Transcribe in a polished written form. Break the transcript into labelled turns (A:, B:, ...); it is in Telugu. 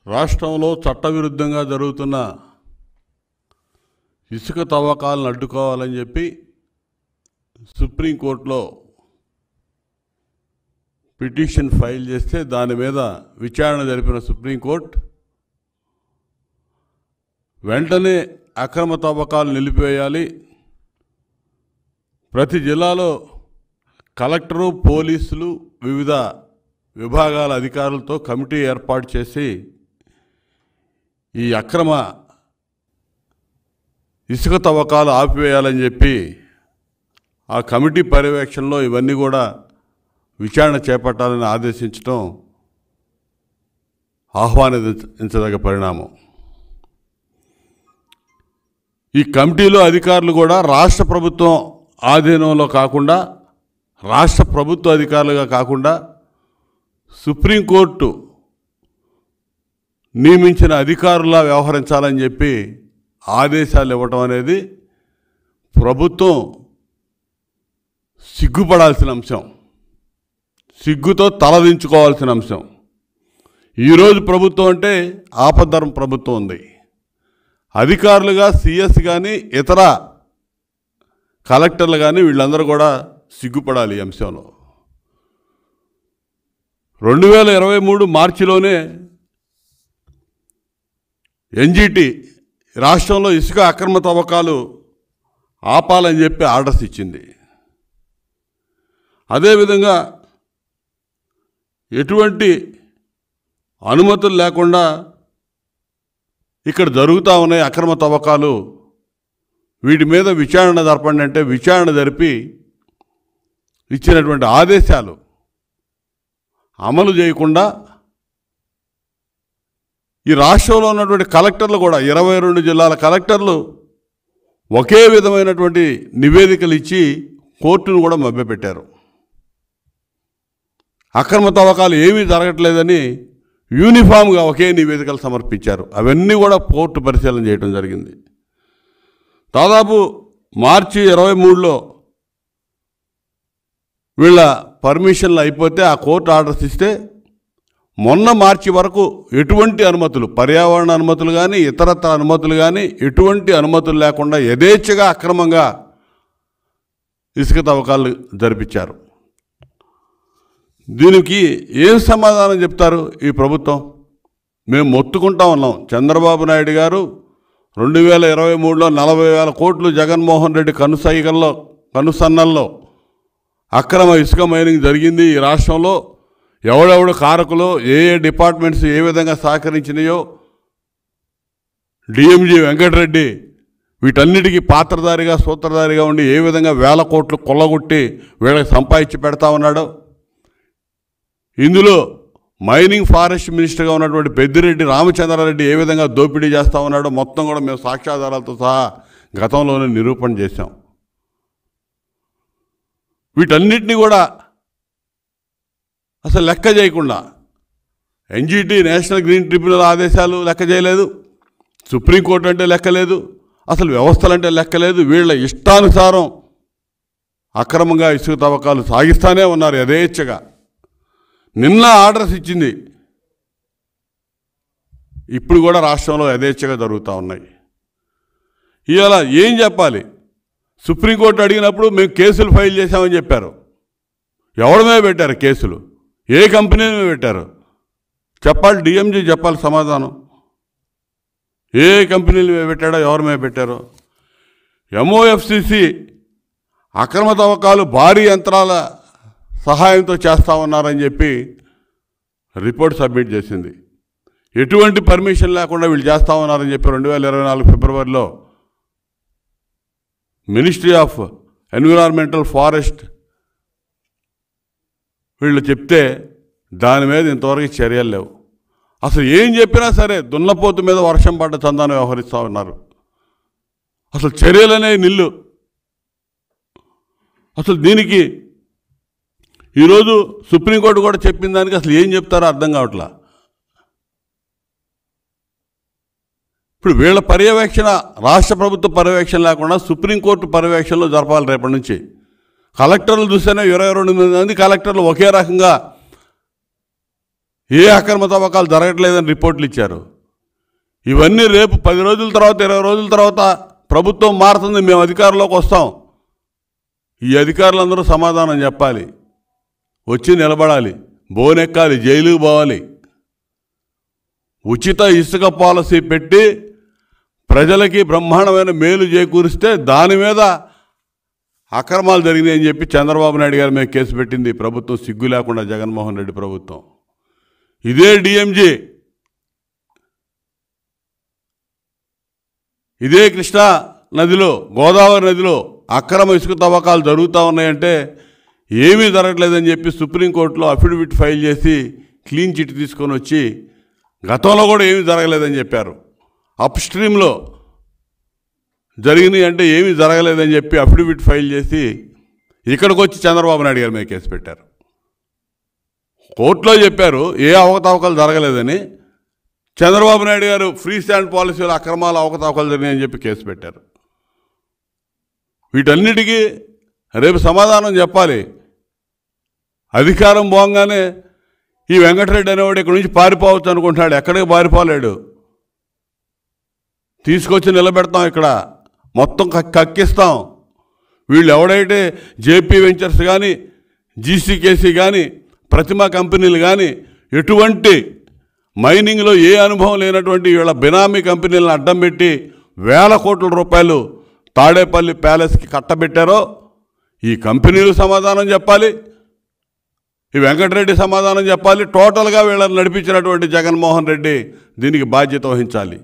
A: రాష్ట్రంలో చట్టవిరుద్ధంగా జరుగుతున్న ఇసుక తవ్వకాలను అడ్డుకోవాలని చెప్పి సుప్రీంకోర్టులో పిటిషన్ ఫైల్ చేస్తే దాని మీద విచారణ జరిపిన సుప్రీంకోర్టు వెంటనే అక్రమ తవ్వకాలు నిలిపివేయాలి, ప్రతి జిల్లాలో కలెక్టరు, పోలీసులు, వివిధ విభాగాల అధికారులతో కమిటీ ఏర్పాటు చేసి ఈ అక్రమ ఇసుక తవ్వకాలు ఆపివేయాలని చెప్పి ఆ కమిటీ పర్యవేక్షణలో ఇవన్నీ కూడా విచారణ చేపట్టాలని ఆదేశించడం ఆహ్వానించదగ్గ పరిణామం. ఈ కమిటీలో అధికారులు కూడా రాష్ట్ర ప్రభుత్వం ఆధీనంలో కాకుండా, రాష్ట్ర ప్రభుత్వ అధికారులుగా కాకుండా సుప్రీంకోర్టు నియమించిన అధికారులా వ్యవహరించాలని చెప్పి ఆదేశాలు ఇవ్వటం అనేది ప్రభుత్వం సిగ్గుపడాల్సిన అంశం, సిగ్గుతో తలదించుకోవాల్సిన అంశం. ఈరోజు ప్రభుత్వం అంటే ఆపద్ధర్మ ప్రభుత్వం ఉంది. అధికారులుగా సిఎస్ కానీ ఇతర కలెక్టర్లు కానీ వీళ్ళందరూ కూడా సిగ్గుపడాలి ఈ అంశంలో. 2023 మార్చిలోనే ఎన్జిటి రాష్ట్రంలో ఇసుక అక్రమ తవ్వకాలు ఆపాలని చెప్పి ఆర్డర్స్ ఇచ్చింది. అదేవిధంగా ఎటువంటి అనుమతులు లేకుండా ఇక్కడ జరుగుతూ ఉన్నాయి అక్రమ తవ్వకాలు, వీటి మీద విచారణ జరపండి అంటే విచారణ జరిపి ఇచ్చినటువంటి ఆదేశాలు అమలు చేయకుండా ఈ రాష్ట్రంలో ఉన్నటువంటి కలెక్టర్లు కూడా 22 జిల్లాల కలెక్టర్లు ఒకే విధమైనటువంటి నివేదికలు ఇచ్చి కోర్టును కూడా మభ్యపెట్టారు. అక్రమ తవ్వకాలు ఏమీ జరగట్లేదని యూనిఫామ్గా ఒకే నివేదికలు సమర్పించారు. అవన్నీ కూడా కోర్టు పరిశీలన చేయడం జరిగింది. దాదాపు మార్చి 23లో వీళ్ళ పర్మిషన్లు అయిపోతే ఆ కోర్టు ఆర్డర్స్ ఇస్తే మొన్న మార్చి వరకు ఎటువంటి అనుమతులు, పర్యావరణ అనుమతులు కానీ ఇతరత్ర అనుమతులు కానీ ఎటువంటి అనుమతులు లేకుండా యథేచ్ఛగా అక్రమంగా ఇసుక తవ్వకాలు జరిపించారు. దీనికి ఏం సమాధానం చెప్తారు ఈ ప్రభుత్వం? మేము మొత్తుకుంటా ఉన్నాం. చంద్రబాబు నాయుడు గారు 2023లో 40,000 కోట్లు జగన్మోహన్ రెడ్డి కనుసన్నల్లో అక్రమ ఇసుక మైనింగ్ జరిగింది. ఈ రాష్ట్రంలో ఎవడెవడు కారకులు, ఏ డిపార్ట్మెంట్స్ ఏ విధంగా సహకరించినాయో, డిఎంజీ వెంకటరెడ్డి వీటన్నిటికీ పాత్రధారిగా సూత్రధారిగా ఉండి ఏ విధంగా 1000 కోట్లు కొల్లగొట్టి వీళ్ళకి సంపాదించి పెడతా ఉన్నాడో, ఇందులో మైనింగ్ ఫారెస్ట్ మినిస్టర్గా ఉన్నటువంటి పెద్దిరెడ్డి రామచంద్రారెడ్డి ఏ విధంగా దోపిడీ చేస్తూ ఉన్నాడో మొత్తం కూడా మేము సాక్ష్యాధారాలతో సహా గతంలోనే నిరూపణ చేశాం. వీటన్నిటినీ కూడా అసలు లెక్క చేయకుండా ఎన్జిటి నేషనల్ గ్రీన్ ట్రిబ్యునల్ ఆదేశాలు లెక్క చేయలేదు, సుప్రీంకోర్టు అంటే లెక్కలేదు, అసలు వ్యవస్థలంటే లెక్కలేదు. వీళ్ళ ఇష్టానుసారం అక్రమంగా ఇసుక తవ్వకాలు సాగిస్తూనే ఉన్నారు యథేచ్ఛగా. నిన్న ఆర్డర్స్ ఇచ్చింది, ఇప్పుడు కూడా రాష్ట్రంలో యథేచ్ఛగా జరుగుతూ ఉన్నాయి. ఇవాళ ఏం చెప్పాలి? సుప్రీంకోర్టు అడిగినప్పుడు మేము కేసులు ఫైల్ చేశామని చెప్పారు. ఎవరి మీద పెట్టారు కేసులు? ఏ కంపెనీ మీద పెట్టారు చెప్పాలి. డిఎంజీ చెప్పాలి సమాధానం. ఏ కంపెనీల మీద పెట్టాడో, ఎవరి మీద పెట్టారో. ఎంఓఎఫ్సిసి అక్రమ తవ్వకాలు భారీ యంత్రాల సహాయంతో చేస్తూ ఉన్నారని చెప్పి రిపోర్ట్ సబ్మిట్ చేసింది. ఎటువంటి పర్మిషన్ లేకుండా వీళ్ళు చేస్తూ ఉన్నారని చెప్పి 2024 ఫిబ్రవరిలో మినిస్ట్రీ ఆఫ్ ఎన్విరాన్మెంటల్ ఫారెస్ట్ వీళ్ళు చెప్తే దాని మీద ఇంతవరకు చర్యలు లేవు. అసలు ఏం చెప్పినా సరే దున్నపోతు మీద వర్షం పడ్డ చందాన్ని వ్యవహరిస్తూ ఉన్నారు. అసలు చర్యలనే నిల్లు. అసలు దీనికి ఈరోజు సుప్రీంకోర్టు కూడా చెప్పిన దానికి అసలు ఏం చెప్తారో అర్థం కావట్లా. ఇప్పుడు వీళ్ళ పర్యవేక్షణ, రాష్ట్ర ప్రభుత్వ పర్యవేక్షణ లేకుండా సుప్రీంకోర్టు పర్యవేక్షణలో జరపాలి రేపటి నుంచి. కలెక్టర్లు చూస్తేనే 22 మంది కలెక్టర్లు ఒకే రకంగా ఏ అక్రమ తవ్వకాలు జరగట్లేదని రిపోర్ట్లు ఇచ్చారు. ఇవన్నీ రేపు 10 రోజుల తర్వాత 20 రోజుల తర్వాత ప్రభుత్వం మారుతుంది, మేము అధికారంలోకి వస్తాం. ఈ అధికారులందరూ సమాధానం చెప్పాలి, వచ్చి నిలబడాలి, బోనెక్కాలి, జైలుకు పోవాలి. ఉచిత ఇసుక పాలసీ పెట్టి ప్రజలకి బ్రహ్మాండమైన మేలు చేకూరిస్తే దాని మీద అక్రమాలు జరిగినాయని చెప్పి చంద్రబాబు నాయుడు గారి మీద కేసు పెట్టింది ప్రభుత్వం, సిగ్గు లేకుండా జగన్మోహన్ రెడ్డి ప్రభుత్వం. ఇదే డిఎంజీ, ఇదే కృష్ణా నదిలో, గోదావరి నదిలో అక్రమ ఇసుక తవ్వకాలు జరుగుతూ ఉన్నాయంటే ఏమీ జరగట్లేదని చెప్పి సుప్రీంకోర్టులో అఫిడవిట్ ఫైల్ చేసి క్లీన్ చిట్ తీసుకొని వచ్చి గతంలో కూడా ఏమీ జరగలేదని చెప్పారు. అప్ స్ట్రీమ్లో జరిగినాయి అంటే ఏమీ జరగలేదని చెప్పి అఫిడవిట్ ఫైల్ చేసి ఇక్కడికి వచ్చి చంద్రబాబు నాయుడు గారి మీద కేసు పెట్టారు. కోర్టులో చెప్పారు ఏ అవకతవకలు జరగలేదని, చంద్రబాబు నాయుడు గారు ఫ్రీ స్టాండ్ పాలసీలో అక్రమాలు అవకతవకలు జరిగాయని చెప్పి కేసు పెట్టారు. వీటన్నిటికీ రేపు సమాధానం చెప్పాలి. అధికారం పోగానే ఈ వెంకటరెడ్డి అనేవాడు ఇక్కడి నుంచి పారిపోవచ్చు అనుకుంటున్నాడు, ఎక్కడికి పారిపోలేడు. తీసుకొచ్చి నిలబెడతాం, ఇక్కడ మొత్తం కక్కిస్తాం. వీళ్ళు ఎవడైతే జేపీ వెంచర్స్ కానీ, జీసీకేసీ కానీ, ప్రతిమ కంపెనీలు కానీ, ఎటువంటి మైనింగ్లో ఏ అనుభవం లేనటువంటి వీళ్ళ బినామీ కంపెనీలను అడ్డం పెట్టి వేల కోట్ల రూపాయలు తాడేపల్లి ప్యాలెస్కి కట్టబెట్టారో ఈ కంపెనీలు సమాధానం చెప్పాలి, ఈ వెంకటరెడ్డి సమాధానం చెప్పాలి. టోటల్గా వీళ్ళని నడిపించినటువంటి జగన్మోహన్ రెడ్డి దీనికి బాధ్యత వహించాలి.